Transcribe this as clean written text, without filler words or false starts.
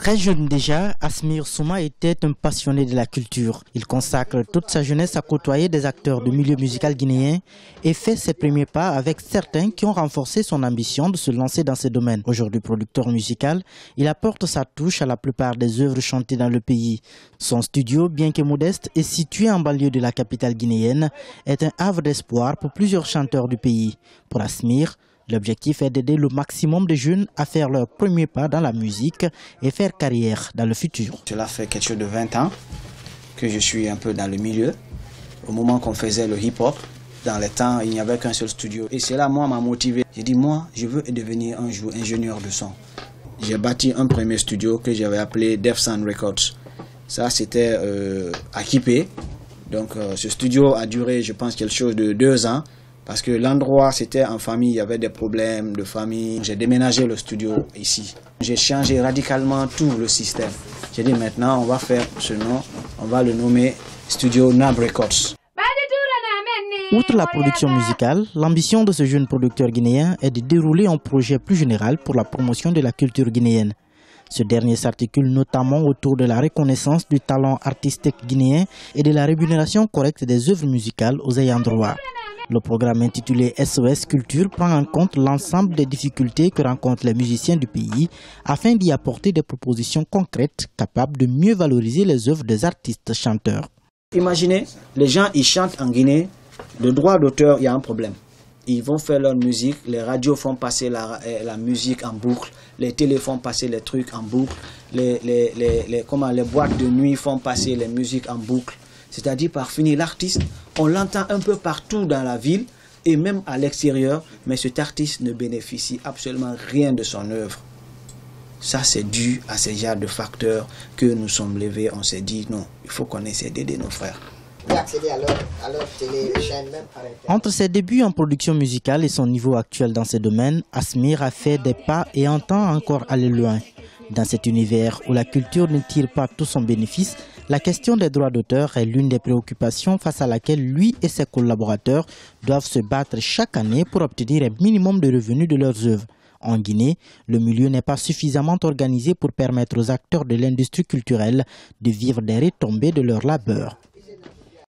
Très jeune déjà, Asmir Souma était un passionné de la culture. Il consacre toute sa jeunesse à côtoyer des acteurs du milieu musical guinéen et fait ses premiers pas avec certains qui ont renforcé son ambition de se lancer dans ce domaine. Aujourd'hui producteur musical, il apporte sa touche à la plupart des œuvres chantées dans le pays. Son studio, bien que modeste et situé en banlieue de la capitale guinéenne, est un havre d'espoir pour plusieurs chanteurs du pays. Pour Asmir, l'objectif est d'aider le maximum de jeunes à faire leur premier pas dans la musique et faire carrière dans le futur. Cela fait quelque chose de 20 ans que je suis un peu dans le milieu. Au moment qu'on faisait le hip-hop, dans les temps, il n'y avait qu'un seul studio. Et cela, moi, m'a motivé. J'ai dit, moi, je veux devenir un jour ingénieur de son. J'ai bâti un premier studio que j'avais appelé Def Sound Records. Ça, c'était à Kipé. Donc, ce studio a duré, je pense, quelque chose de 2 ans. Parce que l'endroit, c'était en famille, il y avait des problèmes de famille. J'ai déménagé le studio ici. J'ai changé radicalement tout le système. J'ai dit maintenant, on va faire ce nom, on va le nommer Studio Nab Records. Outre la production musicale, l'ambition de ce jeune producteur guinéen est de dérouler un projet plus général pour la promotion de la culture guinéenne. Ce dernier s'articule notamment autour de la reconnaissance du talent artistique guinéen et de la rémunération correcte des œuvres musicales aux ayants droit. Le programme intitulé SOS Culture prend en compte l'ensemble des difficultés que rencontrent les musiciens du pays afin d'y apporter des propositions concrètes capables de mieux valoriser les œuvres des artistes chanteurs. Imaginez, les gens ils chantent en Guinée, le droit d'auteur, il y a un problème. Ils vont faire leur musique, les radios font passer la musique en boucle, les télés font passer les trucs en boucle, les boîtes de nuit font passer les musiques en boucle. C'est-à-dire par finir l'artiste, on l'entend un peu partout dans la ville et même à l'extérieur, mais cet artiste ne bénéficie absolument rien de son œuvre. Ça, c'est dû à ces genres de facteurs que nous sommes levés. On s'est dit non, il faut qu'on essaie d'aider nos frères. Entre ses débuts en production musicale et son niveau actuel dans ce domaine, Asmir a fait des pas et entend encore aller loin. Dans cet univers où la culture ne tire pas tout son bénéfice, la question des droits d'auteur est l'une des préoccupations face à laquelle lui et ses collaborateurs doivent se battre chaque année pour obtenir un minimum de revenus de leurs œuvres. En Guinée, le milieu n'est pas suffisamment organisé pour permettre aux acteurs de l'industrie culturelle de vivre des retombées de leur labeur.